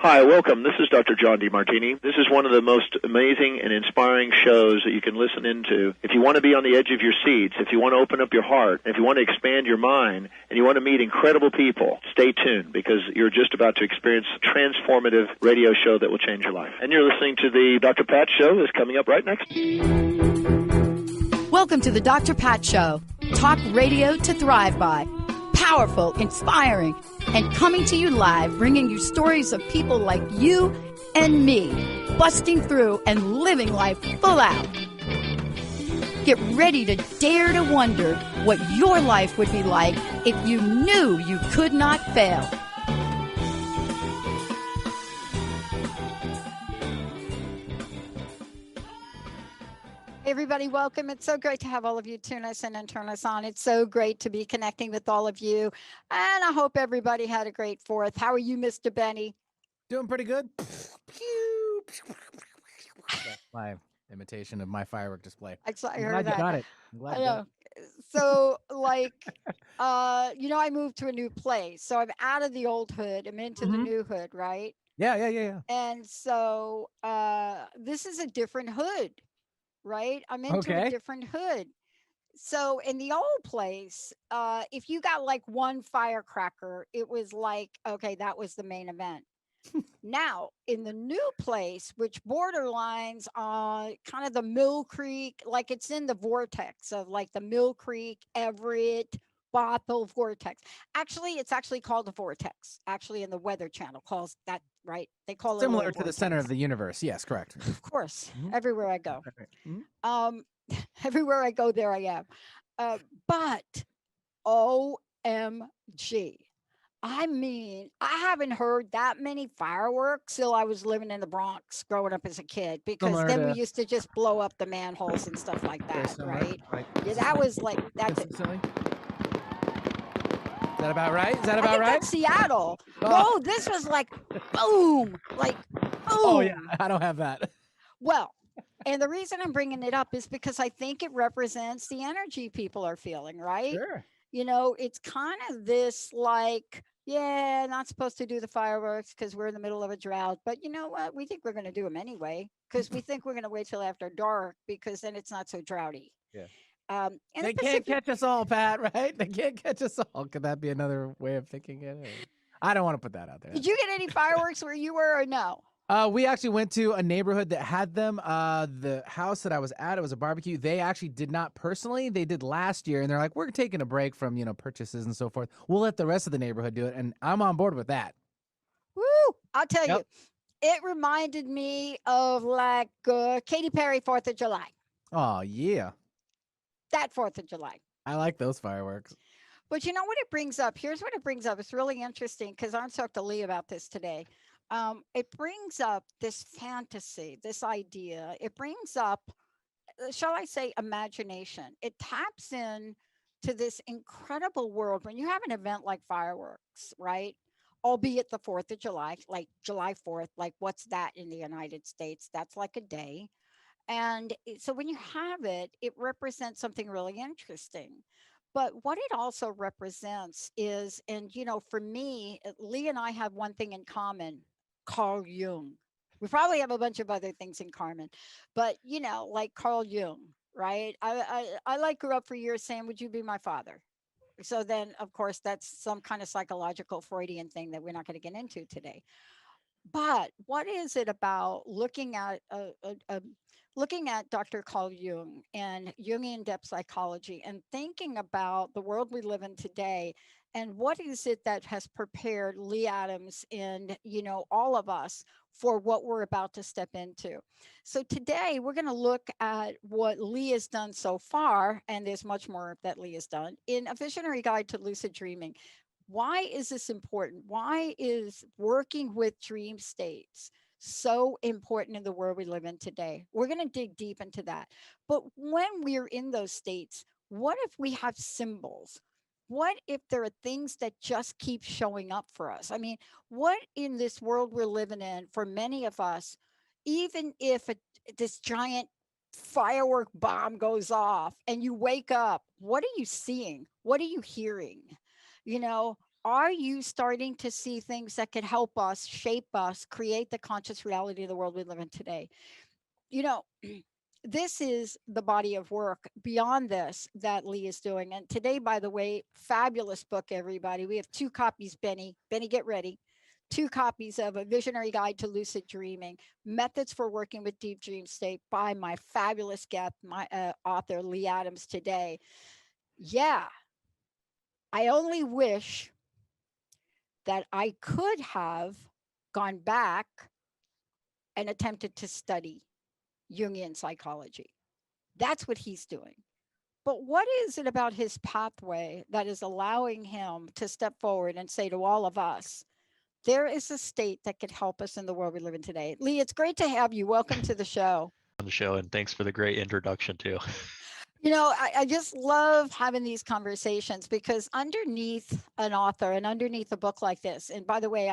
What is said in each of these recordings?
Hi, welcome. This is Dr. John DeMartini. This is one of the most amazing and inspiring shows that you can listen into. If you want to be on the edge of your seats, if you want to open up your heart, if you want to expand your mind, and you want to meet incredible people, stay tuned because you're just about to experience a transformative radio show that will change your life. And you're listening to the Dr. Pat Show that's coming up right next. Welcome to the Dr. Pat Show. Talk radio to thrive by. Powerful, inspiring, and coming to you live, bringing you stories of people like you and me, busting through and living life full out. Get ready to dare to wonder what your life would be like if you knew you could not fail. Everybody, welcome. It's so great to have all of you tune us in and turn us on. It's so great to be connecting with all of you. And I hope everybody had a great 4th. How are you, Mr. Benny? Doing pretty good. That's my imitation of my firework display. I I'm heard glad that. you got it. I'm glad you got it. So, like, I moved to a new place. So I'm out of the old hood. I'm into the new hood, right? Yeah. And so this is a different hood. Right? I'm into a different hood. So in the old place, if you got like one firecracker, it was like, okay, that was the main event. Now in the new place, which borderlines on kind of the Mill Creek, like it's in the vortex of like the Mill Creek, Everett, Bothell vortex. Actually, it's actually called the vortex. Actually, in the Weather Channel calls that, right? They call it similar to the center of the universe. Yes, correct. Of course, everywhere I go. Everywhere I go, there I am. But OMG. I mean, I haven't heard that many fireworks till I was living in the Bronx growing up as a kid, because then we used to just blow up the manholes and stuff like that, right? Yeah, that was like that's it. Is that about right? That's Seattle. No, this was like boom, like boom. Oh yeah, I don't have that. Well, and the reason I'm bringing it up is because I think it represents the energy people are feeling, right? Sure. It's kind of this like, yeah, not supposed to do the fireworks because we're in the middle of a drought. But you know what? We think we're going to do them anyway because we think we're going to wait till after dark because then it's not so droughty. Yeah. And they can't catch us all, Pat, right? They can't catch us all. Could that be another way of thinking it? I don't want to put that out there. Did you get any fireworks where you were or no? We actually went to a neighborhood that had them. The house that I was at, it was a barbecue. They actually did not personally. They did last year, and they're like, we're taking a break from, purchases and so forth. We'll let the rest of the neighborhood do it, and I'm on board with that. Woo! I'll tell you, it reminded me of like Katy Perry 4th of July. Oh, yeah. That 4th of July. I like those fireworks. But you know what it brings up? Here's what it brings up. It's really interesting because I talked to Lee about this today. It brings up this fantasy, this idea. It brings up, shall I say, imagination. It taps in to this incredible world when you have an event like fireworks, right? Albeit the 4th of July, like July 4th, like what's that in the United States? That's like a day. And so when you have it, it represents something really interesting. But what it also represents is, and for me, Lee and I have one thing in common, Carl Jung. We probably have a bunch of other things in common, but like Carl Jung, right? I like grew up for years saying, would you be my father? So then, of course, that's some kind of psychological Freudian thing that we're not going to get into today. But what is it about looking at Dr. Carl Jung and Jungian depth psychology and thinking about the world we live in today, and what is it that has prepared Lee Adams and all of us for what we're about to step into? So today we're going to look at what Lee has done so far, and there's much more that Lee has done in A Visionary Guide to Lucid Dreaming. Why is this important? Why is working with dream states so important in the world we live in today? We're going to dig deep into that. But when we're in those states, what if we have symbols? What if there are things that just keep showing up for us? I mean, what in this world we're living in, for many of us, even if this giant firework bomb goes off and you wake up. What are you seeing? What are you hearing? You know, are you starting to see things that could help us, shape us, create the conscious reality of the world we live in today? You know, this is the body of work beyond this that Lee is doing. And today, by the way, fabulous book, everybody. We have 2 copies, Benny. Benny, get ready. 2 copies of A Visionary Guide to Lucid Dreaming, Methods for Working with Deep Dream State by my fabulous guest, my author, Lee Adams today. Yeah, I only wish that I could have gone back and attempted to study Jungian psychology. That's what he's doing. But what is it about his pathway that is allowing him to step forward and say to all of us, there is a state that could help us in the world we live in today? Lee, it's great to have you. Welcome to the show. On the show, and thanks for the great introduction too. You know, I just love having these conversations because underneath an author and underneath a book like this, and by the way,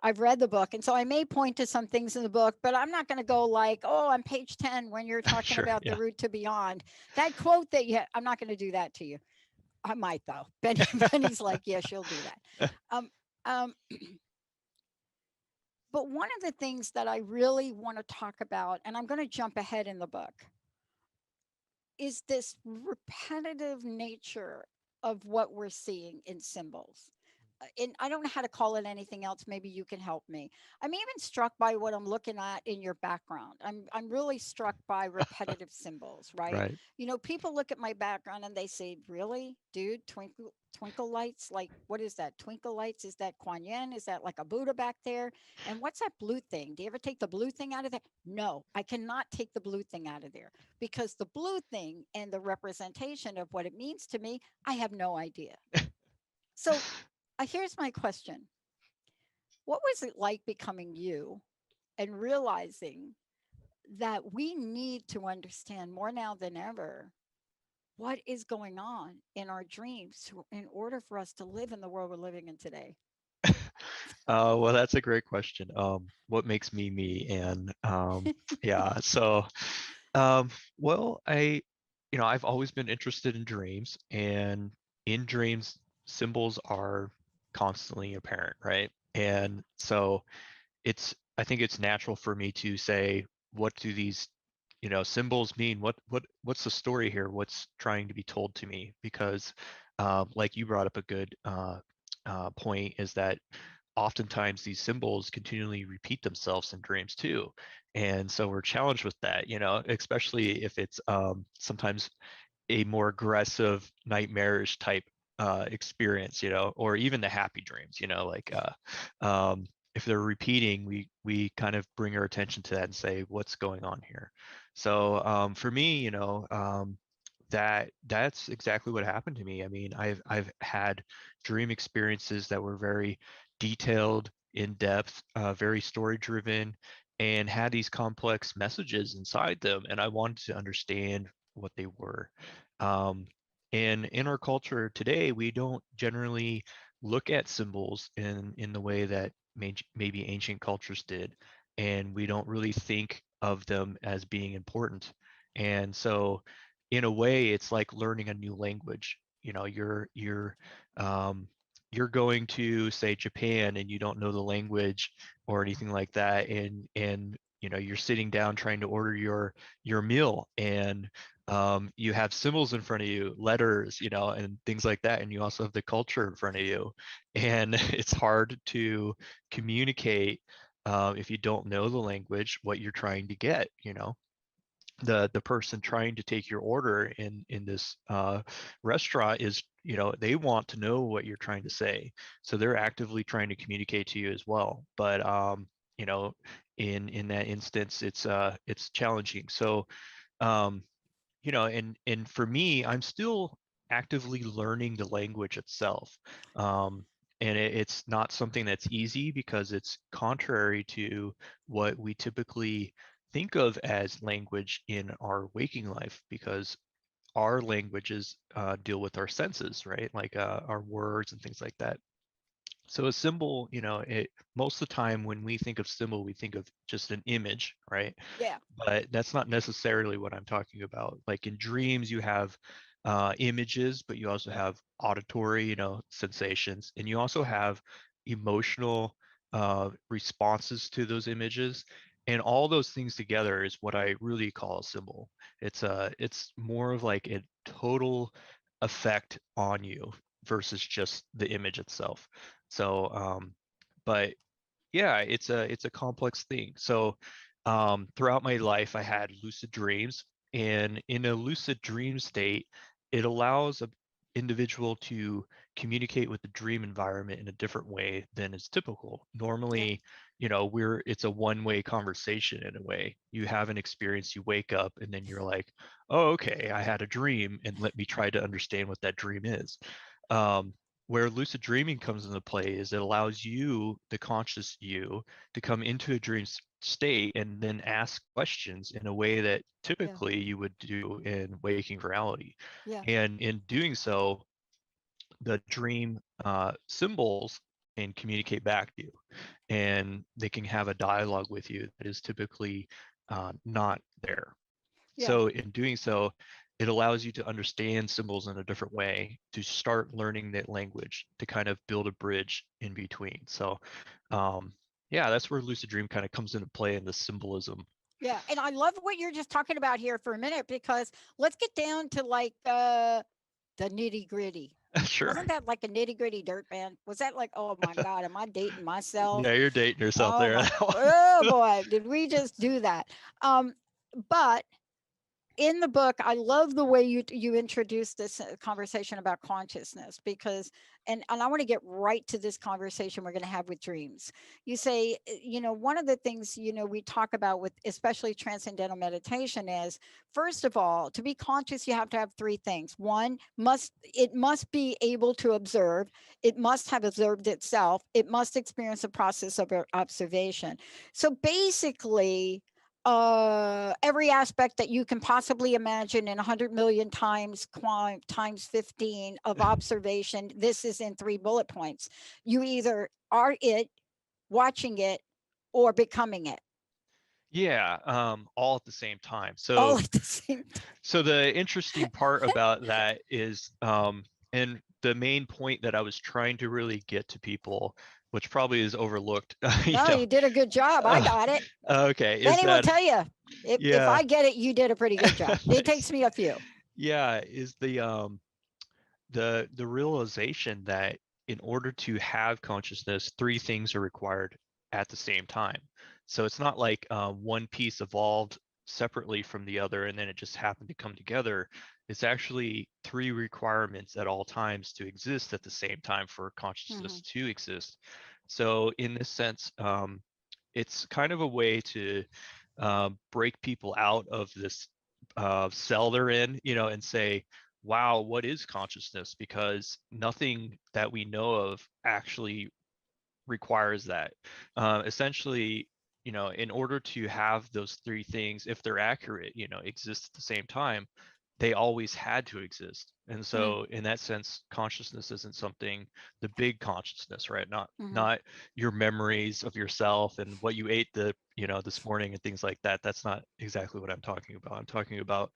I've read the book, and so I may point to some things in the book, but I'm not going to go like, oh, on page 10 when you're talking Sure, about yeah. the route to beyond. That quote that you had, I'm not going to do that to you. I might though. Benny's like, yeah, she'll do that. Um, but one of the things that I really want to talk about, and I'm going to jump ahead in the book, is this repetitive nature of what we're seeing in symbols. And I don't know how to call it anything else. Maybe you can help me. I'm even struck by what I'm looking at in your background. I'm really struck by repetitive symbols, right? Right. You know, people look at my background and they say, "Really, dude, twinkle lights? Like, what is that? Twinkle lights? Is that Kuan Yin? Is that like a Buddha back there? And what's that blue thing? Do you ever take the blue thing out of there?" No, I cannot take the blue thing out of there because the blue thing and the representation of what it means to me, I have no idea. So here's my question. What was it like becoming you and realizing that we need to understand more now than ever what is going on in our dreams in order for us to live in the world we're living in today? Well, that's a great question. What makes me me? And yeah, so well, I've always been interested in dreams, and in dreams, symbols are constantly apparent, right? And so I think it's natural for me to say, what do these, symbols mean? What's the story here? What's trying to be told to me? Because, like you brought up a good point, is that oftentimes these symbols continually repeat themselves in dreams too. And so we're challenged with that, especially if it's sometimes a more aggressive, nightmarish type experience, or even the happy dreams, like if they're repeating, we kind of bring our attention to that and say, what's going on here? So for me, that's exactly what happened to me. I mean, I've had dream experiences that were very detailed, in depth, very story driven, and had these complex messages inside them, and I wanted to understand what they were. Um, and in our culture today, we don't generally look at symbols in the way that maybe ancient cultures did, and we don't really think of them as being important. And so in a way, it's like learning a new language. Um, you're going to, say, Japan, and you don't know the language or anything like that, and you're sitting down trying to order your meal, and you have symbols in front of you, letters, and things like that, and you also have the culture in front of you, and it's hard to communicate if you don't know the language, what you're trying to get. The person trying to take your order in this restaurant is, they want to know what you're trying to say, so they're actively trying to communicate to you as well. But you know in that instance, it's challenging. So um and for me, I'm still actively learning the language itself. And it's not something that's easy, because it's contrary to what we typically think of as language in our waking life, because our languages deal with our senses, right? Like our words and things like that. So a symbol, most of the time when we think of symbol, we think of just an image, right? Yeah. But that's not necessarily what I'm talking about. Like in dreams, you have images, but you also have auditory, sensations, and you also have emotional responses to those images. And all those things together is what I really call a symbol. It's more of like a total effect on you versus just the image itself. So, but yeah, it's a complex thing. So throughout my life, I had lucid dreams, and in a lucid dream state, it allows a individual to communicate with the dream environment in a different way than is typical. Yeah. Normally, it's a one-way conversation in a way. You have an experience, you wake up, and then you're like, oh, okay, I had a dream, and let me try to understand what that dream is. Um, where lucid dreaming comes into play is it allows you, the conscious you, to come into a dream state and then ask questions in a way that Yeah. typically you would do in waking reality. Yeah. And in doing so, the dream symbols can communicate back to you, and they can have a dialogue with you that is typically not there. Yeah. So in doing so, it allows you to understand symbols in a different way, to start learning that language, to kind of build a bridge in between. So um, yeah, that's where lucid dream kind of comes into play in the symbolism. Yeah. And I love what you're just talking about here for a minute, because let's get down to like the nitty gritty. Sure. Wasn't that like a nitty gritty dirt band? Was that like, oh my God, am I dating myself? Yeah, you're dating yourself Oh there. my, That one. oh boy, did we just do that? But in the book, I love the way you introduced this conversation about consciousness, because and I want to get right to this conversation we're going to have with dreams. You say, one of the things, we talk about with especially transcendental meditation is, first of all, to be conscious, you have to have three things. One, it must be able to observe, it must have observed itself, it must experience a process of observation. So basically, every aspect that you can possibly imagine in 100 million times times 15 of observation. This is in 3 bullet points. You either are it, watching it, or becoming it, Yeah, all at the same time. all So at the same time. so the interesting part about that is, and the main point that I was trying to really get to people, which probably is overlooked, you No, know, you did a good job. I uh, got it. okay, is Benny will that, tell you, if yeah, I get it, you did a pretty good job. It nice. takes me a few. Yeah, is the realization that in order to have consciousness, three things are required at the same time. So it's not like one piece evolved separately from the other and then it just happened to come together. It's actually three requirements at all times to exist at the same time for Mm-hmm. consciousness to exist. So in this sense, it's kind of a way to break people out of this cell they're in, and say, wow, what is consciousness? Because nothing that we know of actually requires that. Essentially, in order to have those three things, if they're accurate, exist at the same time, they always had to exist. And so in that sense, consciousness isn't something, the big consciousness, right? Not Mm-hmm. not your memories of yourself and what you ate this morning and things like that. That's not exactly what I'm talking about. I'm talking about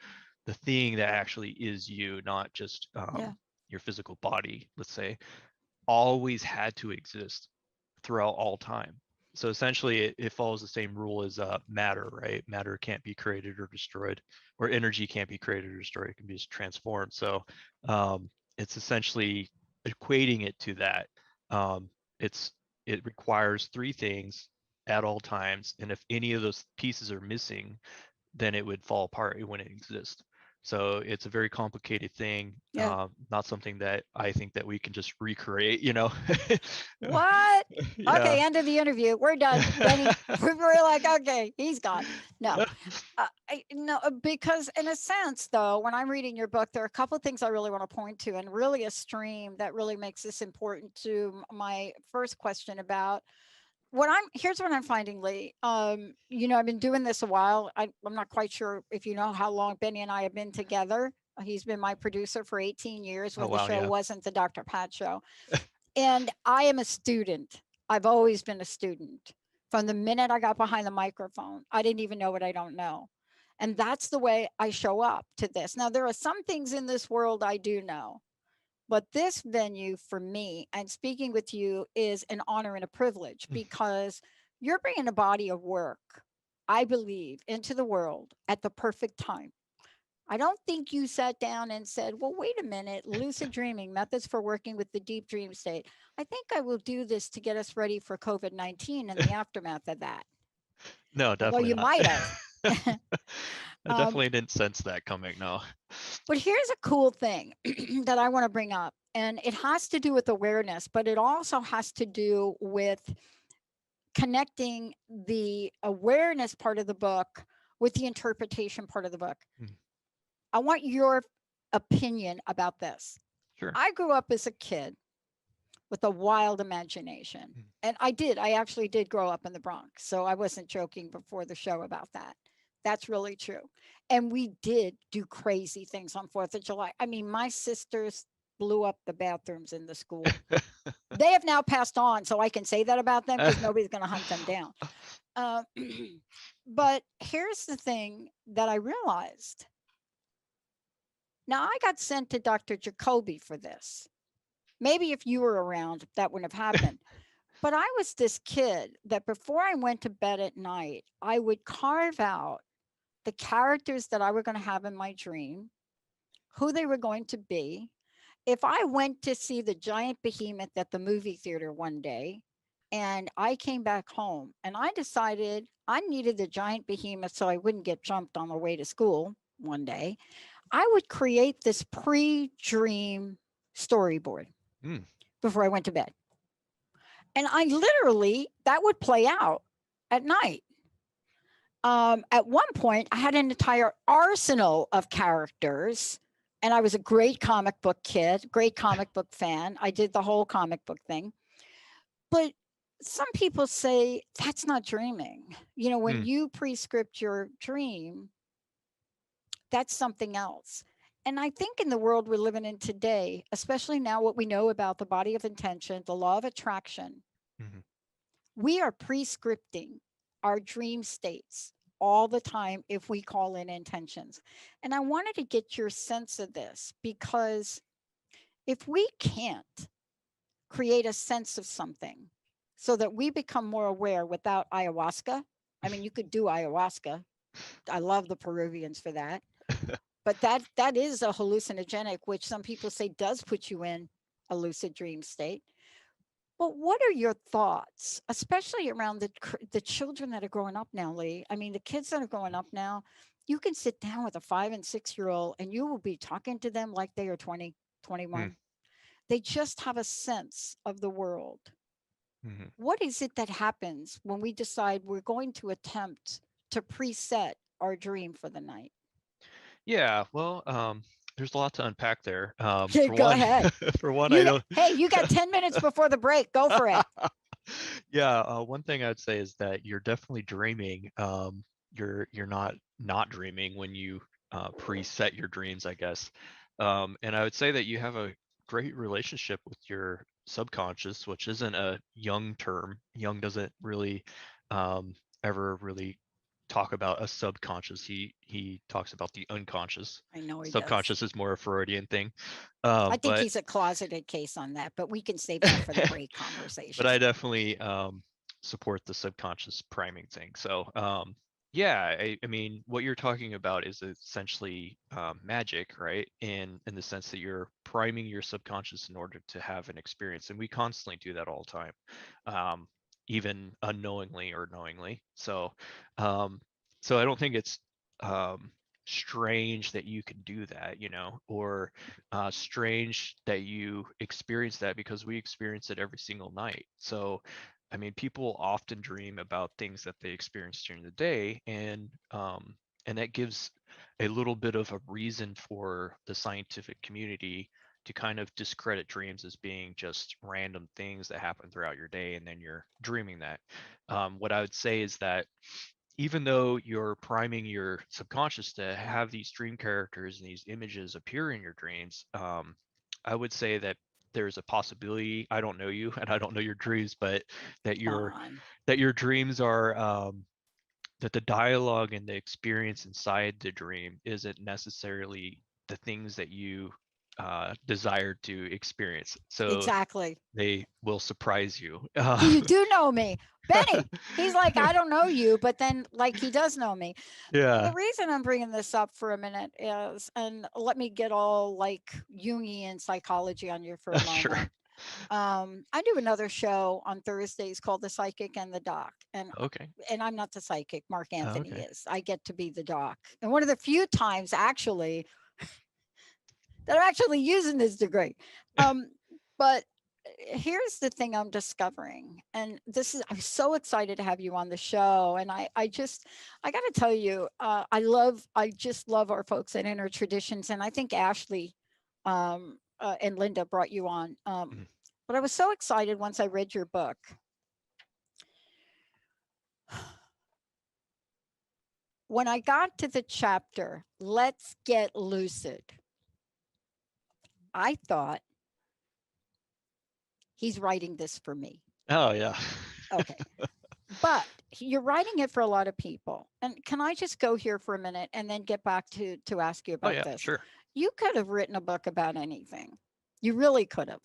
the thing that actually is you, not just Yeah. your physical body, let's say, always had to exist throughout all time. So essentially, it follows the same rule as matter, right? Matter can't be created or destroyed, or energy can't be created or destroyed. It can be just transformed. So it's essentially equating it to that. Um, it requires three things at all times, and if any of those pieces are missing, then it would fall apart. It wouldn't exist. So it's a very complicated thing, Yeah. not something that I think that we can just recreate, What? Yeah. Okay, end of the interview. We're done. Benny, we were like, okay, he's gone. No, no, because in a sense, though, when I'm reading your book, there are a couple of things I really want to point to, and really a stream that really makes this important to my first question about here's what I'm finding, Lee. I've been doing this a while. I'm not quite sure if you know how long Benny and I have been together. He's been my producer for 18 years Oh when the wow, show yeah. wasn't the Dr. Pat show. And I am a student. I've always been a student. From the minute I got behind the microphone, I didn't even know what I don't know. And that's the way I show up to this. Now, there are some things in this world I do know, but this venue for me and speaking with you is an honor and a privilege because you're bringing a body of work, I believe, into the world at the perfect time. I don't think you sat down and said, well, wait a minute, lucid dreaming methods for working with the deep dream state. I think I will do this to get us ready for COVID 19 and the aftermath of that. No, Although definitely you not. might have. I definitely didn't sense that coming. No. But here's a cool thing that I want to bring up, and it has to do with awareness, but it also has to do with connecting the awareness part of the book with the interpretation part of the book. Mhm. I want your opinion about this. Sure. I grew up as a kid with a wild imagination. Mhm. And I actually did grow up in the Bronx. So I wasn't joking before the show about that. That's really true. And we did do crazy things on 4th of July. I mean, my sisters blew up the bathrooms in the school. They have now passed on, so I can say that about them because nobody's going to hunt them down. Uh, but here's the thing that I realized. Now, I got sent to Dr. Jacoby for this. Maybe if you were around, that wouldn't have happened. But I was this kid that before I went to bed at night, I would carve out the characters that I were going to have in my dream, who they were going to be. If I went to see the giant behemoth at the movie theater one day and I came back home and I decided I needed the giant behemoth so I wouldn't get jumped on the way to school one day, I would create this pre dream storyboard Mm. before I went to bed. And I literally, that would play out at night. At one point, I had an entire arsenal of characters, and I was a great comic book kid, great comic book fan. I did the whole comic book thing. But some people say that's not dreaming. You know, when Mm. you prescript your dream, that's something else. And I think in the world we're living in today, especially now what we know about the body of intention, the law of attraction, Mhm. we are prescripting our dream states all the time if we call in intentions. And I wanted to get your sense of this because if we can't create a sense of something so that we become more aware without ayahuasca, I mean, you could do ayahuasca. I love the Peruvians for that. But that is a hallucinogenic, which some people say does put you in a lucid dream state. But what are your thoughts, especially around the children that are growing up now, Lee? I mean, the kids that are growing up now, you can sit down with a 5 and 6 year old and you will be talking to them like they are 20, Mm. 21. They just have a sense of the world. Mhm. What is it that happens when we decide we're going to attempt to preset our dream for the night? Yeah, well, there's a lot to unpack there. Okay, For go one, ahead. for one, I don't. Hey, you got 10 minutes before the break. Go for it. Yeah, one thing I'd say is that you're definitely dreaming. You're not dreaming when you preset your dreams, I guess. And I would say that you have a great relationship with your subconscious, which isn't a young term. Young doesn't really ever really talk about a subconscious. He talks about the unconscious. I know he does. Subconscious is more a Freudian thing. I think But he's a closeted case on that, but we can save that for the break but I conversation. definitely support the subconscious priming thing. So yeah, I mean, what you're talking about is essentially magic, right? In the sense that you're priming your subconscious in order to have an experience, and we constantly do that all the time, even unknowingly or knowingly. Um, so I don't think it's strange that you can do that, or strange that you experience that because we experience it every single night. So, I mean, people often dream about things that they experience during the day, and that gives a little bit of a reason for the scientific community to kind of discredit dreams as being just random things that happen throughout your day, and then you're dreaming that. What I would say is that even though you're priming your subconscious to have these dream characters and these images appear in your dreams, I would say that there's a possibility, I don't know you and I don't know your dreams, but that Fine. your dreams are that the dialogue and the experience inside the dream isn't necessarily the things that you desire to experience. So Exactly. they will surprise you. So you do know me. Benny, he's like, I don't know you, but then like he does know me. Yeah, The reason I'm bringing this up for a minute is, and let me get all like Jungian psychology on you for a sure. moment. I do another show on Thursdays called The Psychic and the Doc, Okay. and I'm not the psychic. Mark Anthony Okay. is. I get to be the doc, and one of the few times actually that I'm actually using this degree. But here's the thing I'm discovering, and this is, I'm so excited to have you on the show. And I got to tell you, I just love our folks at Inner Traditions, and I think Ashley and Linda brought you on. Mhm. But I was so excited once I read your book. When I got to the chapter, Let's Get Lucid, I thought, he's writing this for me. Oh yeah. Okay. But you're writing it for a lot of people. And can I just go here for a minute and then get back to ask you Oh about yeah, this? sure. You could have written a book about anything. You really could have.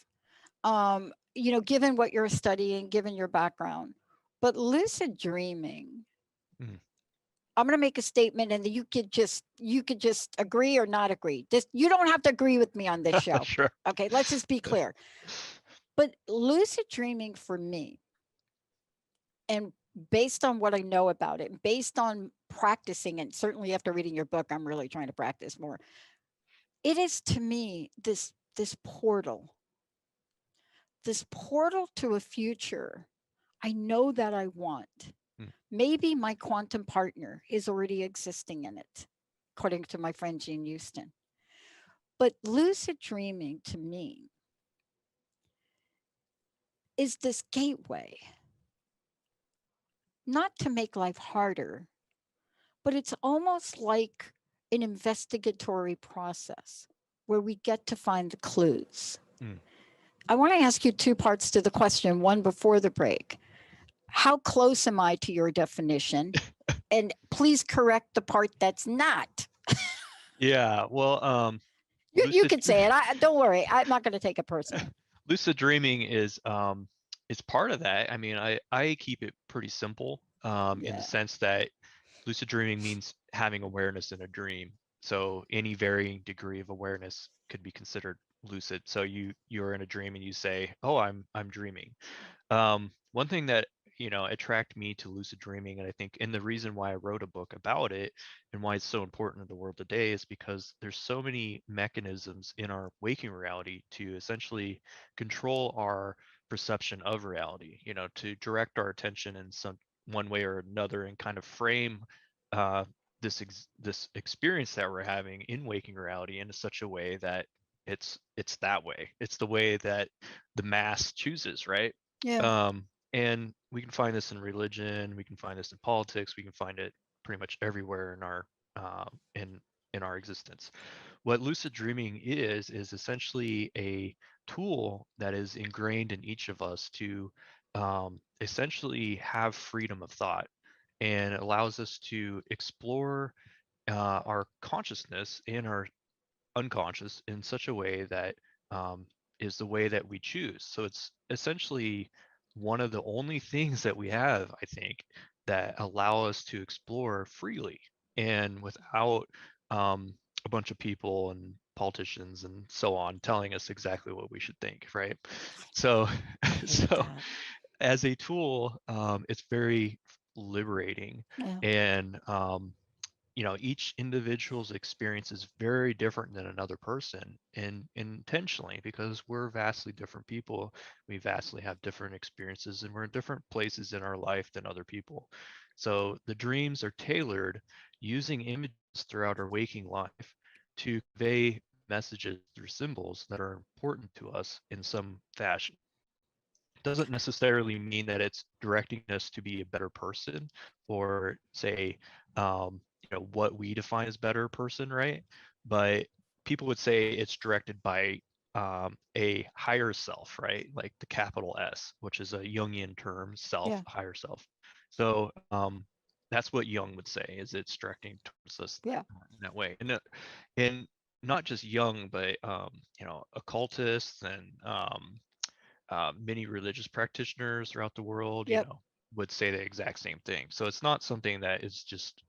Given what you're studying, given your background. But lucid dreaming, Mhm. I'm going to make a statement and you could just agree or not agree. You don't have to agree with me on this show. Sure. Okay, let's just be clear. But lucid dreaming for me, and based on what I know about it, based on practicing, and certainly after reading your book, I'm really trying to practice more. It is to me this portal to a future I know that I want. Mm. Maybe my quantum partner is already existing in it, according to my friend Jean Houston. But lucid dreaming to me is this gateway, not to make life harder, but it's almost like an investigatory process where we get to find the clues. Mm. I want to ask you two parts to the question, one before the break. How close am I to your definition? And please correct the part that's not. Yeah. Well, You lucid could say it. Don't worry. I'm not going to take it personal. lucid dreaming is part of that. I mean, I keep it pretty simple in the Yeah. sense that lucid dreaming means having awareness in a dream. So any varying degree of awareness could be considered lucid. So you're in a dream and you say, "Oh, I'm dreaming." One thing that attracted me to lucid dreaming, and I think, and the reason why I wrote a book about it and why it's so important in the world today, is because there's so many mechanisms in our waking reality to essentially control our perception of reality. To direct our attention in some one way or another and kind of frame this experience that we're having in waking reality in such a way that it's that way. It's the way that the mass chooses, right? Yeah. And we can find this in religion, we can find this in politics, we can find it pretty much everywhere in our in our existence. What lucid dreaming is essentially a tool that is ingrained in each of us to essentially have freedom of thought, and it allows us to explore our consciousness and our unconscious in such a way that is the way that we choose. So it's essentially one of the only things that we have, I think, that allow us to explore freely and without a bunch of people and politicians and so on telling us exactly what we should think, right? So, I hate so that. as a tool, it's very liberating, Yeah. and each individual's experience is very different than another person, and intentionally, because we're vastly different people. We vastly have different experiences, and we're in different places in our life than other people. So the dreams are tailored using images throughout our waking life to convey messages through symbols that are important to us in some fashion. Doesn't necessarily mean that it's directing us to be a better person, or say what we define as better person, right? But people would say it's directed by a higher self, right? Like the capital S, which is a Jungian term, self, Yeah. higher self. So that's what Jung would say, is it's directing towards us Yeah. in that way. And not just Jung, but occultists and many religious practitioners throughout the world, Yep. would say the exact same thing. So it's not something that is just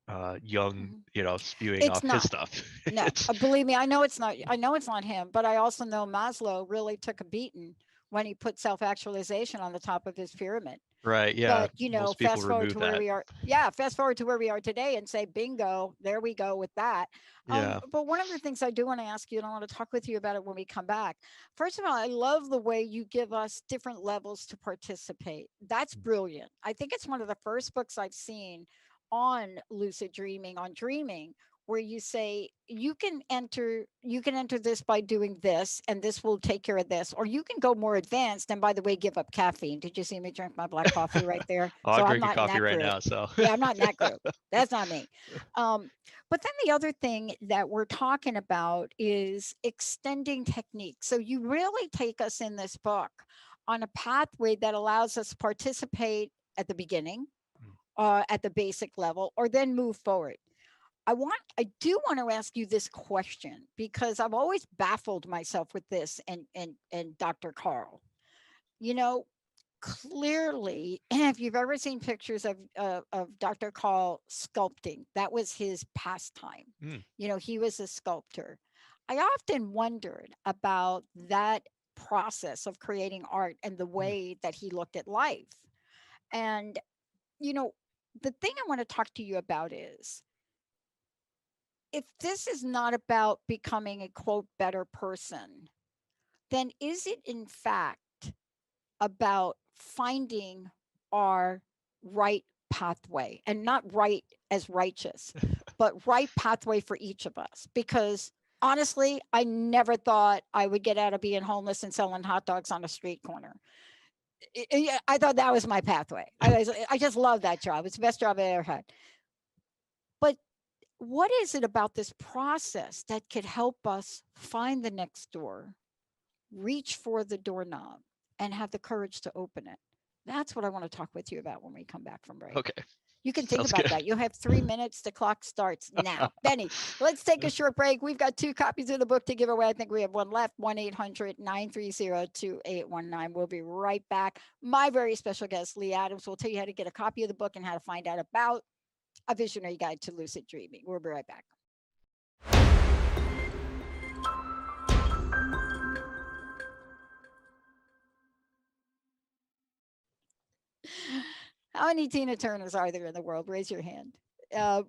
Jung, Mhm. spewing It's off his not. stuff. No, It's believe me, I know it's not. I know it's not him, but I also know Maslow really took a beating when he put self-actualization on the top of his pyramid. right. Yeah, But you know, most people fast forward remove to where that. we are. Yeah, fast forward to where we are today and say, bingo, there we go with that. Yeah. But one of the things I do want to ask you, and I want to talk with you about it when we come back. First of all, I love the way you give us different levels to participate. That's brilliant. I think it's one of the first books I've seen on lucid dreaming, on dreaming, where you say you can enter this by doing this, and this will take care of this, or you can go more advanced and, by the way, give up caffeine. Did you see me drink my black coffee right there? Oh, So I'm I'm drinking not in coffee that right group. now, so Yeah, I'm not in that group. That's not me. um, but then the other thing that we're talking about is extending techniques. So you really take us in this book on a pathway that allows us to participate at the beginning, at the basic level, or then move forward. I do want to ask you this question because I've always baffled myself with this, and Dr. Carl. You know, clearly, if you've ever seen pictures of Dr. Carl sculpting, that was his pastime. Mm, You know, he was a sculptor. I often wondered about that process of creating art and the mm. way that he looked at life. And you know, the thing I want to talk to you about is, if this is not about becoming a quote better person, then is it in fact about finding our right pathway, and not right as righteous, but right pathway for each of us? Because honestly, I never thought I would get out of being homeless and selling hot dogs on a street corner. I thought that was my pathway. I just love that job. It's the best job I ever had. But what is it about this process that could help us find the next door, reach for the doorknob, and have the courage to open it? That's what I want to talk with you about when we come back from break. Okay, You can think sounds about good. that. You'll have 3 minutes. The clock starts now. Benny, let's take a short break. We've got 2 copies of the book to give away. I think we have one left. 1-800-930-2819. We'll be right back. My very special guest, Lee Adams, will tell you how to get a copy of the book and how to find out about A Visionary Guide to Lucid Dreaming. We'll be right back. How many Tina Turners are there in the world? Raise your hand.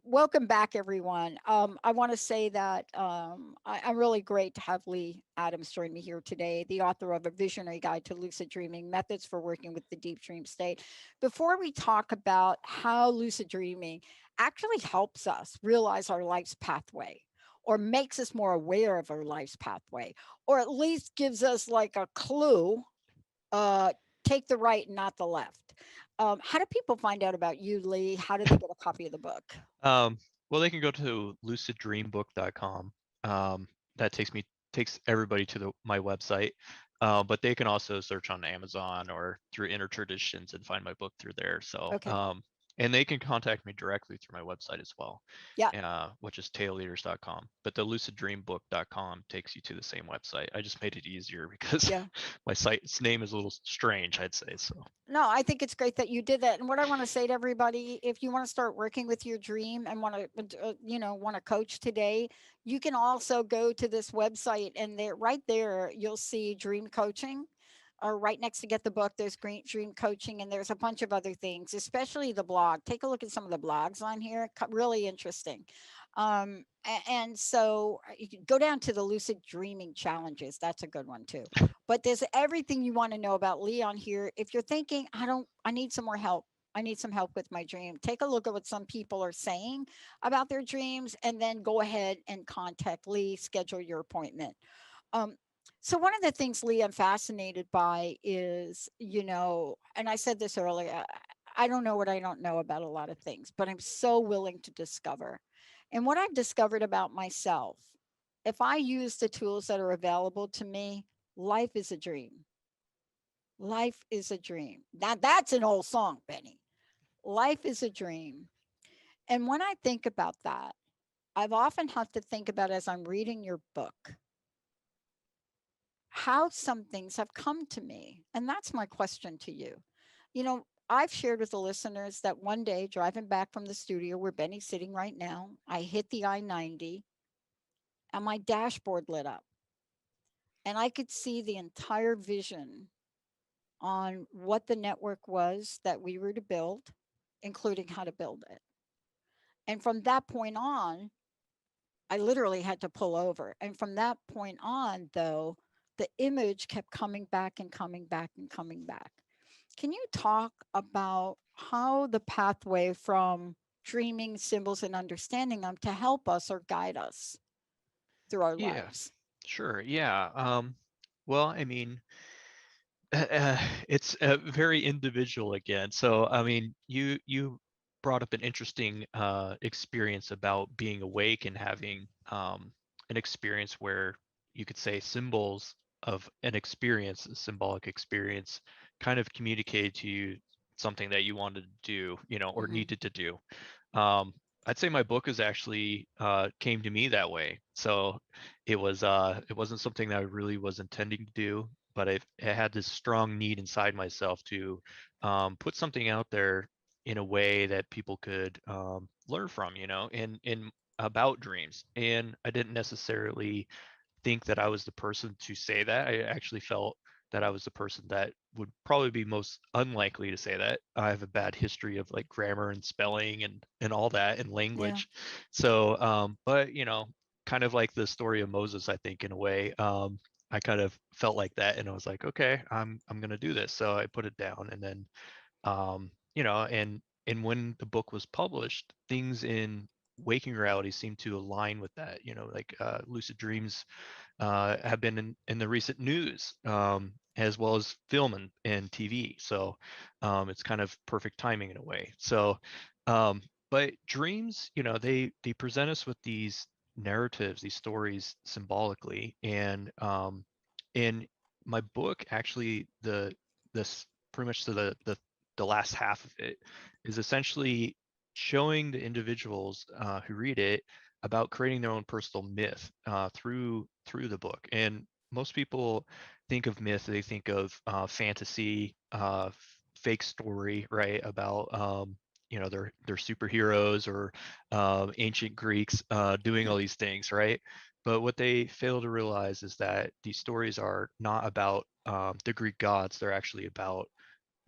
Welcome back, everyone. I want to say that I'm really great to have Lee Adams join me here today, the author of A Visionary Guide to Lucid Dreaming, Methods for Working with the Deep Dream State. Before we talk about how lucid dreaming actually helps us realize our life's pathway, or makes us more aware of our life's pathway, or at least gives us like a clue, uh, take the right, not the left. How do people find out about you, Lee? How do they get a copy of the book? Um, well, they can go to luciddreambook.com. That takes everybody to my website. But they can also search on Amazon or through Intertraditions and find my book through there. So, Okay. and they can contact me directly through my website as well, Yeah. which is tailleaders.com. But the luciddreambook.com takes you to the same website. I just made it easier because Yeah. my site's name is a little strange, I'd say. So, No, I think it's great that you did that. And what I want to say to everybody, if you want to start working with your dream and want to, want to coach today, you can also go to this website, and there, right there, you'll see dream coaching. Or right next to get the book, there's Green Dream Coaching, and there's a bunch of other things, especially the blog. Take a look at some of the blogs on here. Really interesting. And so you can go down to the lucid dreaming challenges. That's a good one too. But there's everything you want to know about Lee on here. If you're thinking, I need some more help. I need some help with my dream. Take a look at what some people are saying about their dreams, and then go ahead and contact Lee, schedule your appointment. Um, so one of the things, Lee, I'm fascinated by is, and I said this earlier, I don't know what I don't know about a lot of things, but I'm so willing to discover. And what I've discovered about myself, if I use the tools that are available to me, Life is a dream. Life is a dream. Now that's an old song, Benny. Life is a dream. And when I think about that, I've often had to think about as I'm reading your book, how some things have come to me. And that's my question to you. You know, I've shared with the listeners that one day driving back from the studio where Benny's sitting right now, I hit the I-90 and my dashboard lit up. And I could see the entire vision on what the network was that we were to build, including how to build it. And from that point on, I literally had to pull over. And from that point on, though, the image kept coming back and coming back and coming back. Can you talk about how the pathway from dreaming symbols and understanding them to help us or guide us through our Yeah, lives? sure. Yeah. Well, I mean, it's very individual again. So, I mean, you brought up an interesting experience about being awake and having an experience where you could say symbols of an experience, a symbolic experience, kind of communicated to you something that you wanted to do, or Mm-hmm. needed to do. Um, I'd say my book is actually came to me that way. So it wasn't something that I really was intending to do, but I had this strong need inside myself to put something out there in a way that people could learn from, in about dreams. And I didn't necessarily think that I was the person to say that. I actually felt that I was the person that would probably be most unlikely to say that. I have a bad history of like grammar and spelling and all that and Yeah. language. So, but kind of like the story of Moses, I think in a way, I kind of felt like that, and I was like, okay, I'm gonna do this. So I put it down, and then and when the book was published, things in waking reality seemed to align with that. Like lucid dreams have been in the recent news, as well as film and TV. So it's kind of perfect timing in a way. So, um, but dreams, they present us with these narratives, these stories symbolically, and in my book, actually, this pretty much to the last half of it is essentially showing the individuals who read it about creating their own personal myth through the book. And most people think of myth, they think of fantasy, fake story, right? About their superheroes or ancient Greeks doing all these things, right? But what they fail to realize is that these stories are not about the Greek gods; they're actually about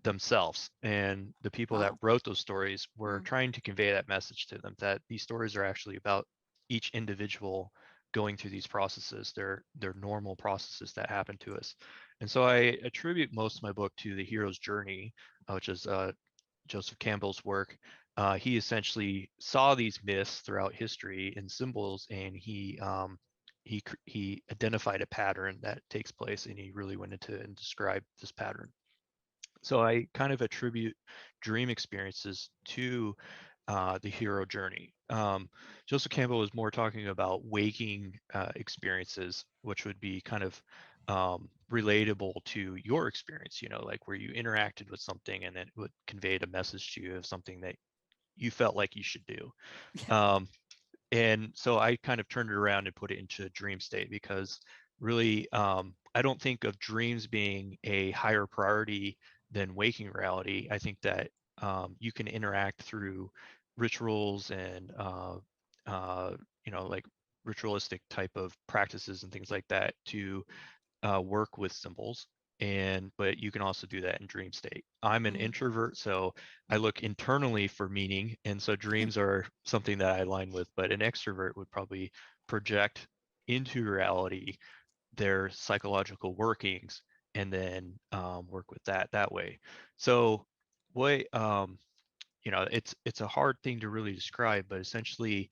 themselves. And the people that Wow. wrote those stories were Mm. trying to convey that message to them, that these stories are actually about each individual going through these processes. They're normal processes that happen to us. And so I attribute most of my book to the hero's journey, which is Joseph Campbell's work. He essentially saw these myths throughout history and symbols, and he identified a pattern that takes place, and he really went into and described this pattern. So I kind of attribute dream experiences to the hero journey. Joseph Campbell was more talking about waking experiences, which would be kind of relatable to your experience, like where you interacted with something and then it would convey a message to you of something that you felt like you should do. Yeah. Um, and so I kind of turned it around and put it into a dream state because really, I don't think of dreams being a higher priority than waking reality. I think that you can interact through rituals and uh, like ritualistic type of practices and things like that to work with symbols. And but you can also do that in dream state. I'm an Mm. introvert, so I look internally for meaning, and so dreams are something that I align with. But an extrovert would probably project into reality their psychological workings and then work with that way. So what it's a hard thing to really describe, but essentially,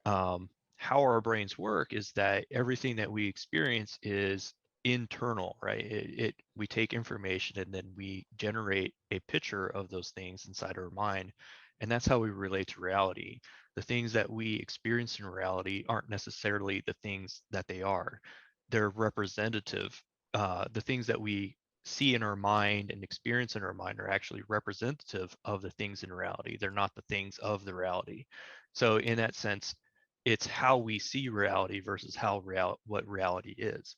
how our brains work is that everything that we experience is internal, right? We take information and then we generate a picture of those things inside our mind, and that's how we relate to reality. The things that we experience in reality aren't necessarily the things that they are. They're representative the things that we see in our mind and experience in our mind are actually representative of the things in reality. They're not the things of the reality. So in that sense, it's how we see reality versus what reality is.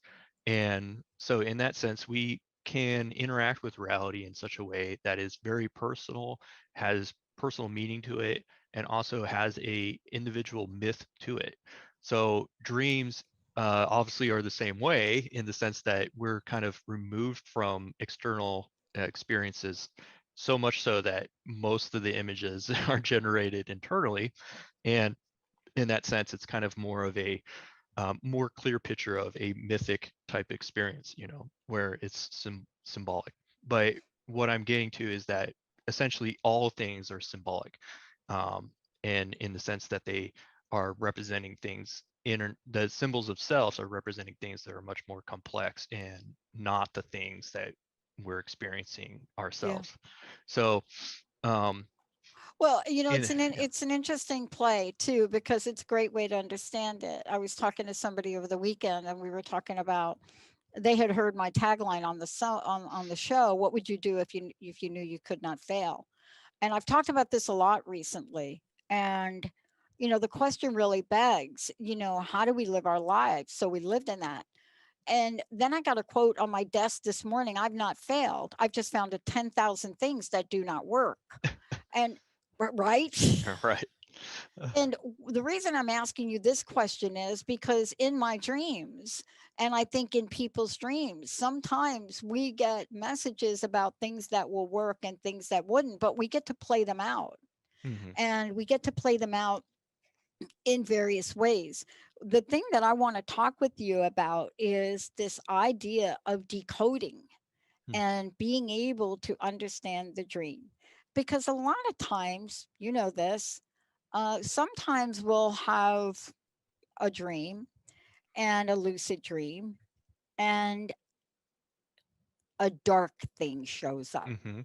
And so in that sense, we can interact with reality in such a way that is very personal, has personal meaning to it, and also has a individual myth to it. So dreams obviously are the same way in the sense that we're kind of removed from external experiences, so much so that most of the images are generated internally. And in that sense, it's kind of more of a more clear picture of a mythic type experience, where it's symbolic. But what I'm getting to is that essentially all things are symbolic, and in the sense that they are representing things. The symbols of selves are representing things that are much more complex and not the things that we're experiencing Yeah. ourselves. So, um, Well, yeah. it's an interesting play too, because it's a great way to understand it. I was talking to somebody over the weekend, and we were talking about, they had heard my tagline on the show. What would you do if you knew you could not fail? And I've talked about this a lot recently. And the question really begs, how do we live our lives? So we lived in that. And then I got a quote on my desk this morning: I've not failed. I've just found 10,000 things that do not work. And right. Right. And the reason I'm asking you this question is because in my dreams, and I think in people's dreams, sometimes we get messages about things that will work and things that wouldn't, but we get to play them out. Hmm. And we get to play them out in various ways. The thing that I want to talk with you about is this idea of decoding and being able to understand the dream. Because a lot of times, this, sometimes we'll have a dream and a lucid dream, and a dark thing shows up, Hmm.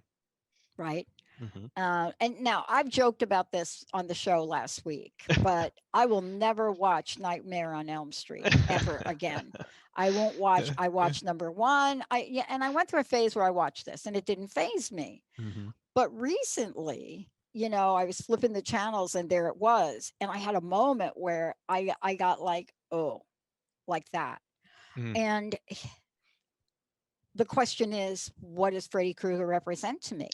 right? Hmm. And now I've joked about this on the show last week, but I will never watch Nightmare on Elm Street ever again. I won't watch. I watched number one. And I went through a phase where I watched this, and it didn't phase me. Hmm. But recently, I was flipping the channels, and there it was, and I had a moment where I got like, oh, like that. Hmm. And the question is, what does Freddy Krueger represent to me?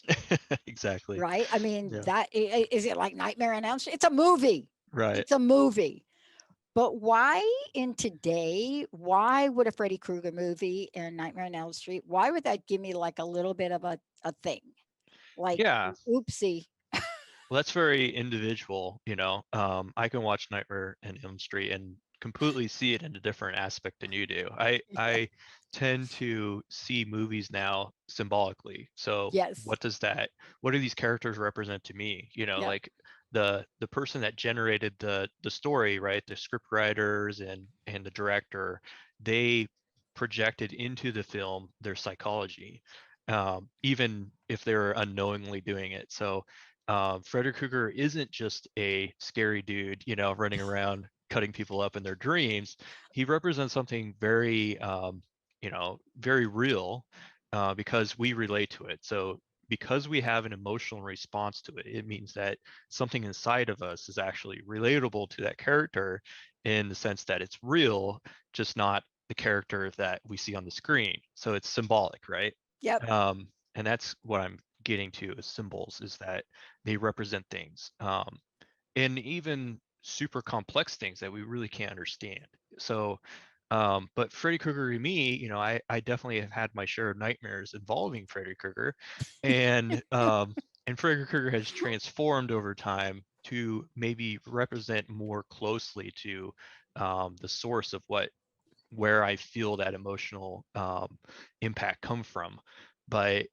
Exactly. Right? I mean, Yeah. is it like Nightmare on Elm Street? It's a movie. Right. It's a movie. But why in today, why would a Freddy Krueger movie and Nightmare on Elm Street, why would that give me like a little bit of a thing? Like, Yeah. oopsie. Well, that's very individual, I can watch Nightmare on Elm Street and completely see it in a different aspect than you do. I tend to see movies now symbolically. So Yes. what do these characters represent to me? Yep. Like the person that generated the story, right? The script writers and the director, they projected into the film their psychology, even if they're unknowingly doing it. So Freddy Krueger isn't just a scary dude, running around cutting people up in their dreams. He represents something very, very real, because we relate to it. So because we have an emotional response to it, it means that something inside of us is actually relatable to that character in the sense that it's real, just not the character that we see on the screen. So it's symbolic, right? Yep. And that's what I'm getting to as symbols, is that they represent things, and even super complex things that we really can't understand. So, but Freddy Krueger to me, I definitely have had my share of nightmares involving Freddy Krueger, and Freddy Krueger has transformed over time to maybe represent more closely to the source of where I feel that emotional impact come from. But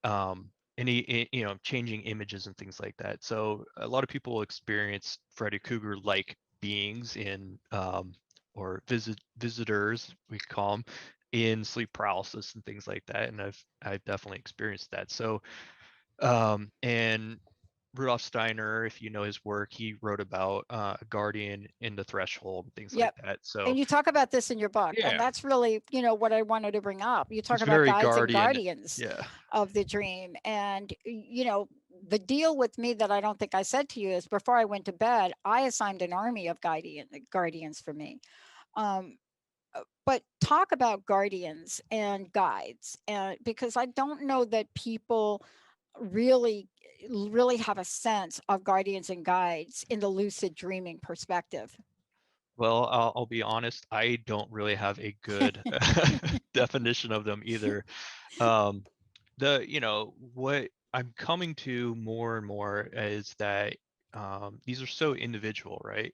any changing images and things like that. So a lot of people experience Freddy Krueger like beings in or visitors, we could call them, in sleep paralysis and things like that. And I've definitely experienced that. So and Rudolf Steiner, if you know his work, he wrote about a guardian in the threshold and things like Yep. that. So And you talk about this in your book, and yeah, that's really, what I wanted to bring up. You talk it's about very guides and guardian. guardians Yeah. of the dream. And, the deal with me that I don't think I said to you is before I went to bed, I assigned an army of guardians for me. Um, but talk about guardians and guides, and because I don't know that people really really have a sense of guardians and guides in the lucid dreaming perspective. Well, I'll be honest, I don't really have a good definition of them either. Um, what I'm coming to more and more is that these are so individual, right?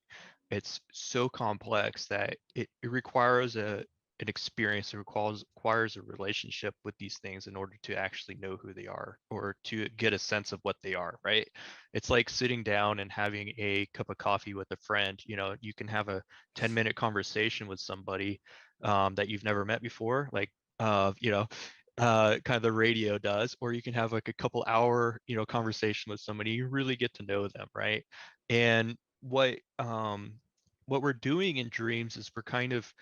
It's so complex that it requires an experience, it requires a relationship with these things in order to actually know who they are or to get a sense of what they are, right? It's like sitting down and having a cup of coffee with a friend. You can have a 10-minute conversation with somebody that you've never met before, like kind of the radio does, or you can have like a couple hour, conversation with somebody. You really get to know them, right? And what we're doing in dreams is we're kind of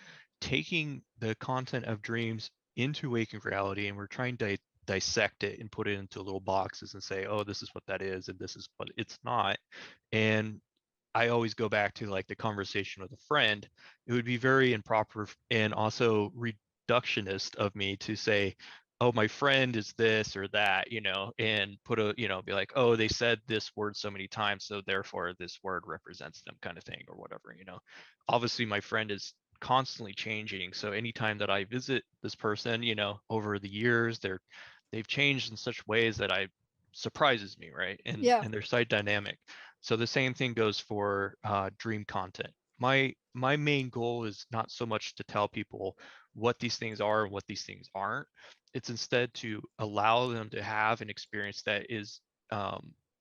taking the content of dreams into waking reality, and we're trying to dissect it and put it into little boxes and say, oh, this is what that is, and this is what it's not. And I always go back to like the conversation with a friend. It would be very improper and also reductionist of me to say, oh, my friend is this or that, and put be like, oh, they said this word so many times, so therefore this word represents them, kind of thing, or whatever. Obviously, my friend is constantly changing. So anytime that I visit this person, over the years, they've changed in such ways that I surprises me, right? And Yeah. and their side dynamic. So the same thing goes for dream content. My main goal is not so much to tell people what these things are and what these things aren't. It's instead to allow them to have an experience that is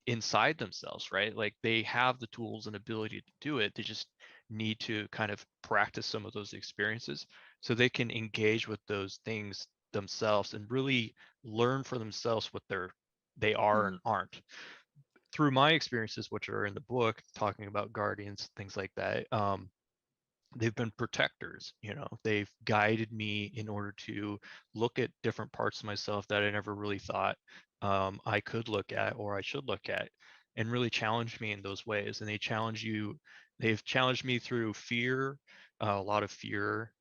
inside themselves, right? Like they have the tools and ability to do it. They just need to kind of practice some of those experiences so they can engage with those things themselves and really learn for themselves what they are and Mhm. aren't. Through my experiences, which are in the book, talking about guardians, things like that, they've been protectors. They've guided me in order to look at different parts of myself that I never really thought I could look at or I should look at, and really challenged me in those ways. And they've challenged me through fear, a lot of fear,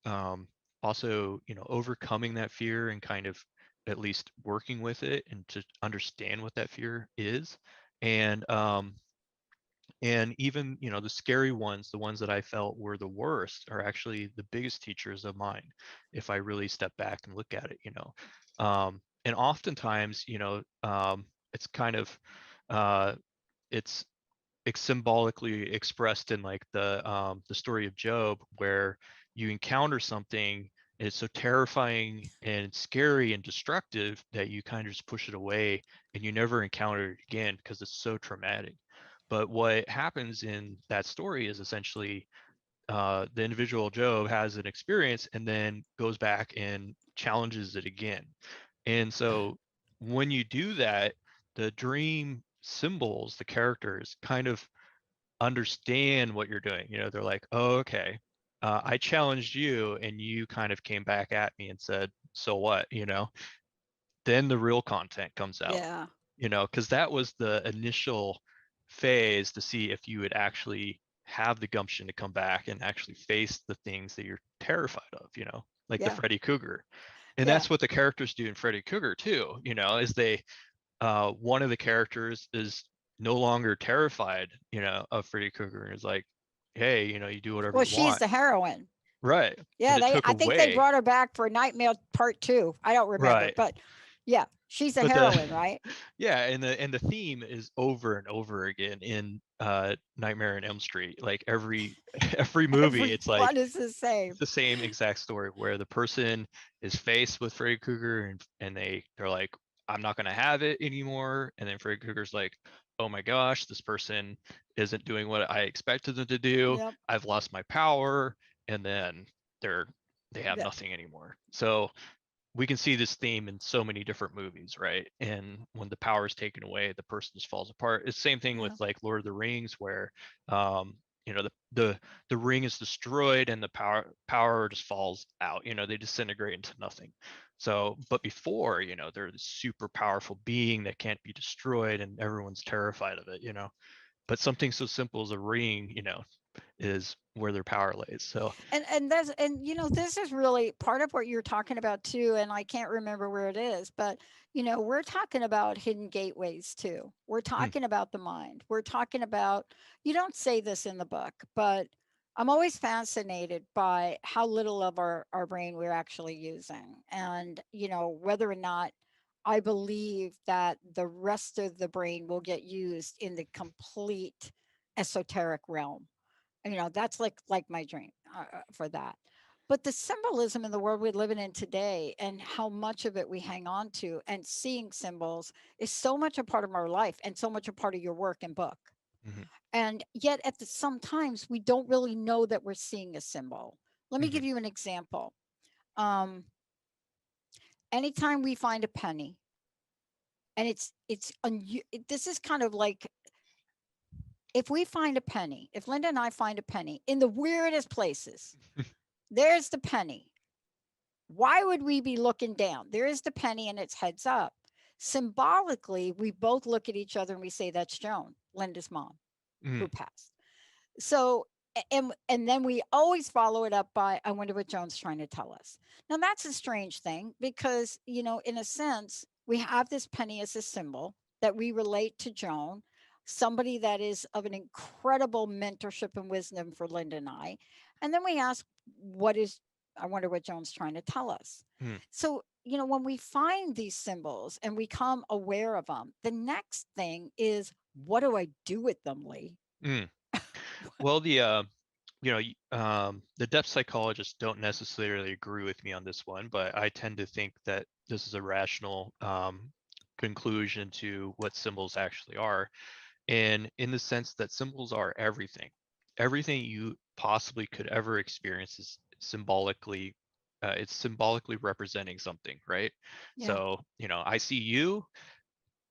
also overcoming that fear and kind of at least working with it and to understand what that fear is. And even the scary ones, the ones that I felt were the worst, are actually the biggest teachers of mine if I really step back and look at it. And oftentimes, it's kind of uh, it's symbolically expressed in like the story of Job, where you encounter something and it's so terrifying and scary and destructive that you kind of just push it away and you never encounter it again because it's so traumatic. But what happens in that story is essentially the individual Job has an experience and then goes back and challenges it again. And so when you do that, the dream symbols, the characters kind of understand what you're doing. They're like, oh, okay, I challenged you and you kind of came back at me and said, so what? Then the real content comes out, Yeah. because that was the initial phase to see if you would actually have the gumption to come back and actually face the things that you're terrified of, like the Yeah. Freddy Cougar. And Yeah. that's what the characters do in Freddy Cougar too, is they one of the characters is no longer terrified, of Freddy Krueger and is like, hey, you do whatever Well, you she's want. the heroine. Right. And Yeah, it took I think they away. brought her back for Nightmare Part 2. I don't remember, Right. but yeah, she's the But the heroine, right? yeah, and the theme is over and over again in Nightmare on Elm Street. Like every every movie, Every it's one like is the same. it's the same exact story where the person is faced with Freddy Krueger and they're like, I'm not gonna have it anymore. And then Freddy Krueger's like, oh my gosh, this person isn't doing what I expected them to do. Yep. I've lost my power, and then they're they have That, nothing anymore. So we can see this theme in so many different movies, right? And when the power is taken away, the person just falls apart. It's the same thing with Yeah. like Lord of the Rings, where you know, the ring is destroyed and the power just falls out. You know, they disintegrate into nothing. So, but before, you know, they're this super powerful being that can't be destroyed, and everyone's terrified of it. You know, but something so simple as a ring, you know, is where their power lays. So, And you know, this is really part of what you're talking about too, and I can't remember where it is, but you know, we're talking about hidden gateways too. We're mm, talking about the mind. We're talking about, you don't say this in the book, but I'm always fascinated by how little of our brain we're actually using, and you know, whether or not I believe that the rest of the brain will get used in the complete esoteric realm. You know, that's like my dream for that. But the symbolism in the world we're living in today and how much of it we hang on to and seeing symbols is so much a part of our life and so much a part of your work and book. mm-hmm, And yet at the sometimes we don't really know that we're seeing a symbol. Let me mm-hmm, give you an example. um Anytime we find a penny, and this is kind of like, if we find a penny, if Linda and I find a penny in the weirdest places, there's the penny. Why would we be looking down? There is the penny and it's heads up. Symbolically, we both look at each other and we say, that's Joan, Linda's mom, mm, who passed. So, and then we always follow it up by, I wonder what Joan's trying to tell us. Now that's a strange thing because, you know, in a sense, we have this penny as a symbol that we relate to Joan, somebody that is of an incredible mentorship and wisdom for Linda and I. And then we ask, what is, I wonder what Joan's trying to tell us. mm, So, you know, when we find these symbols and we become aware of them, the next thing is, what do I do with them, Lee? mm. Well, you know, the depth psychologists don't necessarily agree with me on this one, but I tend to think that this is a rational conclusion to what symbols actually are. And in the sense that symbols are everything. Everything you possibly could ever experience is symbolically, it's symbolically representing something, right? Yeah. So, you know, I see you,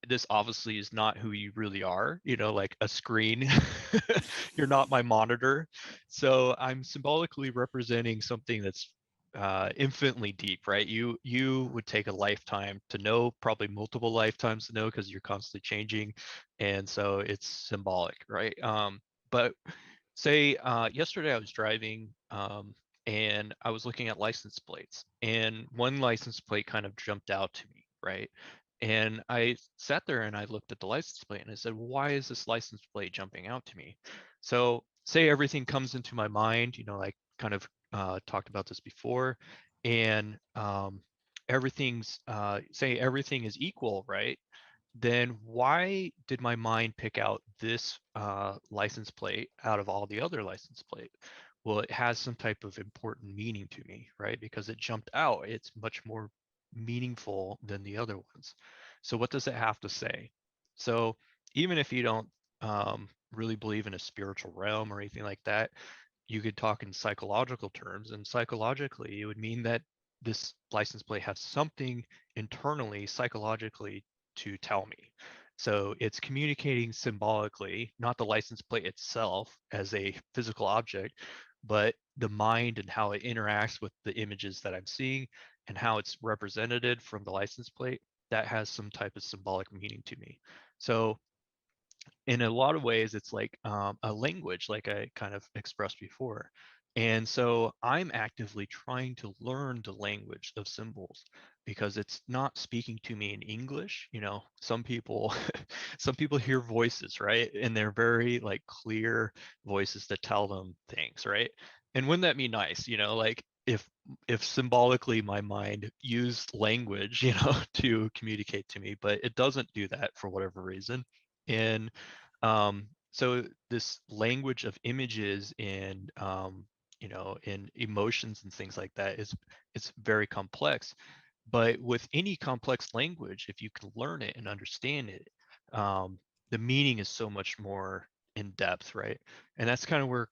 this obviously is not who you really are, you know, like a screen. You're not my monitor. So I'm symbolically representing something that's infinitely deep, right? You would take a lifetime to know, probably multiple lifetimes to know, because you're constantly changing. And so it's symbolic, right? But say yesterday I was driving, and I was looking at license plates, and one license plate kind of jumped out to me, right? And I sat there and I looked at the license plate and I said, why is this license plate jumping out to me? So say everything comes into my mind, you know, I kind of talked about this before, and everything's say everything is equal, right? Then why did my mind pick out this license plate out of all the other license plate? Well, it has some type of important meaning to me, right? Because it jumped out. It's much more meaningful than the other ones. So what does it have to say? So even if you don't really believe in a spiritual realm or anything like that, you could talk in psychological terms, and psychologically, it would mean that this license plate has something internally, psychologically, to tell me. So it's communicating symbolically, not the license plate itself as a physical object, but the mind and how it interacts with the images that I'm seeing and how it's represented from the license plate. That has some type of symbolic meaning to me. So in a lot of ways, it's like a language, like I kind of expressed before. And so I'm actively trying to learn the language of symbols because it's not speaking to me in English. You know, some people, some people hear voices, right? And they're very like clear voices that tell them things, right? And wouldn't that be nice? You know, like if symbolically my mind used language, you know, to communicate to me, but it doesn't do that for whatever reason. And so this language of images and you know, and emotions and things like that is it's very complex. But with any complex language, if you can learn it and understand it, the meaning is so much more in depth, right? And that's kind of where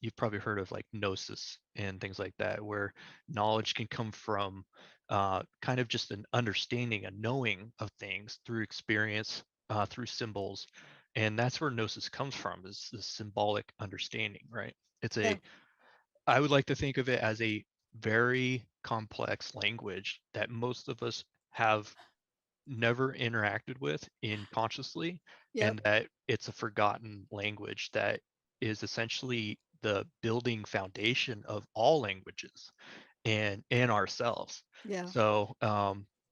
you've probably heard of like gnosis and things like that, where knowledge can come from kind of just an understanding, a knowing of things through experience, through symbols. And that's where gnosis comes from, is the symbolic understanding, right? Yeah. I would like to think of it as a very complex language that most of us have never interacted with in consciously, Yep. and that it's a forgotten language that is essentially the building foundation of all languages and ourselves. Yeah. So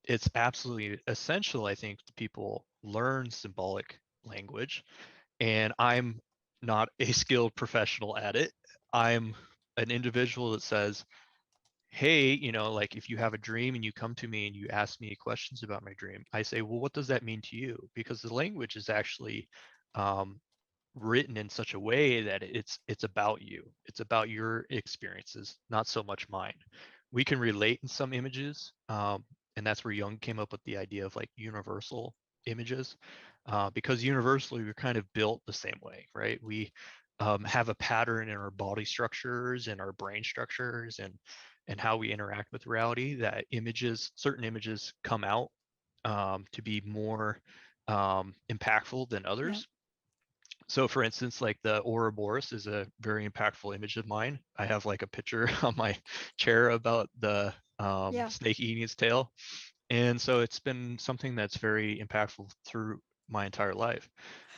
it's absolutely essential, I think, that people learn symbolic language. And I'm not a skilled professional at it. I'm an individual that says, hey, like if you have a dream and you come to me and you ask me questions about my dream, I say, well, what does that mean to you? Because the language is actually written in such a way that it's about you. It's about your experiences, not so much mine. We can relate in some images, and that's where Jung came up with the idea of like universal images, because universally we're kind of built the same way, right? We have a pattern in our body structures and our brain structures and how we interact with reality, that certain images come out to be more impactful than Yeah. others. So for instance, like the Ouroboros is a very impactful image of mine. I have like a picture on my chair about the Yeah. snake eating its tail. And so it's been something that's very impactful through my entire life.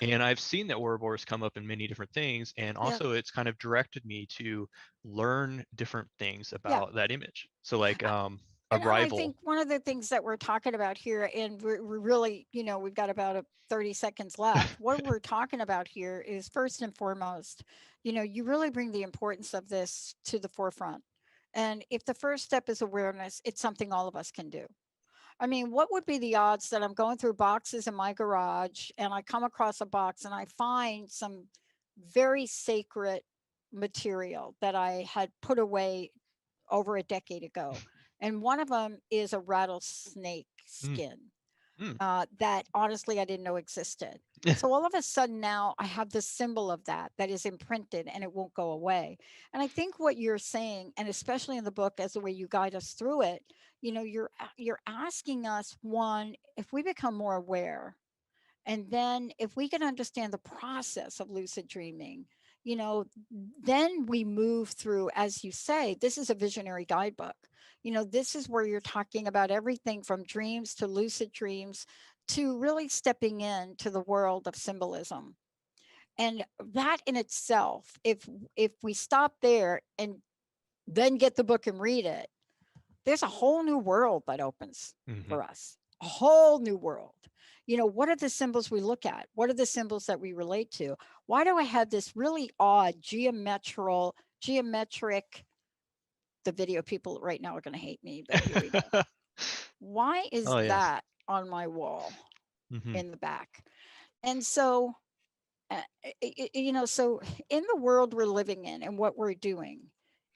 And I've seen that Ouroboros come up in many different things. And Yeah. also it's kind of directed me to learn different things Yeah. about that image. So like And I Arrival. think one of the things that we're talking about here, and we're really, we've got about 30 seconds left. What we're talking about here is first and foremost, you really bring the importance of this to the forefront. And if the first step is awareness, it's something all of us can do. I mean, what would be the odds that I'm going through boxes in my garage and I come across a box and I find some very sacred material that I had put away over a decade ago? And one of them is a rattlesnake Mm, skin mm. that honestly I didn't know existed. So all of a sudden now I have the symbol of that is imprinted and it won't go away. And I think what you're saying, and especially in the book as the way you guide us through it, you're asking us, one, if we become more aware, and then if we can understand the process of lucid dreaming, then we move through, as you say, this is a visionary guidebook. This is where you're talking about everything from dreams to lucid dreams to really stepping into the world of symbolism. And that in itself, if we stop there and then get the book and read it, there's a whole new world that opens for us, a whole new world. What are the symbols we look at? What are the symbols that we relate to? Why do I have this really odd geometric, the video people right now are going to hate me, but here we go. Why is Oh, yes. that on my wall in the back? And so, so in the world we're living in and what we're doing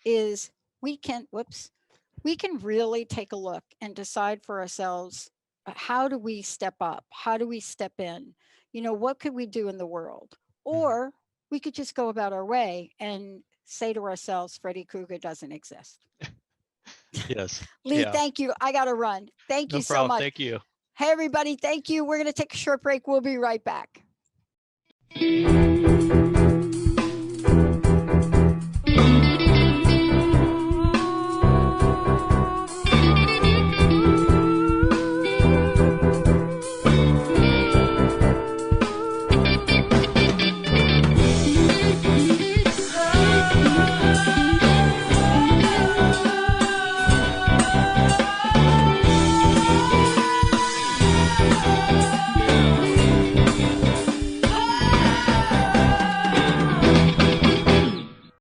is we can really take a look and decide for ourselves, how do we step up? How do we step in? What could we do in the world? Or we could just go about our way and say to ourselves, Freddy Krueger doesn't exist. Yes. Lee, Yeah. thank you. I got to run. Thank No you so problem. much. Thank you. Hey, everybody. Thank you. We're going to take a short break. We'll be right back.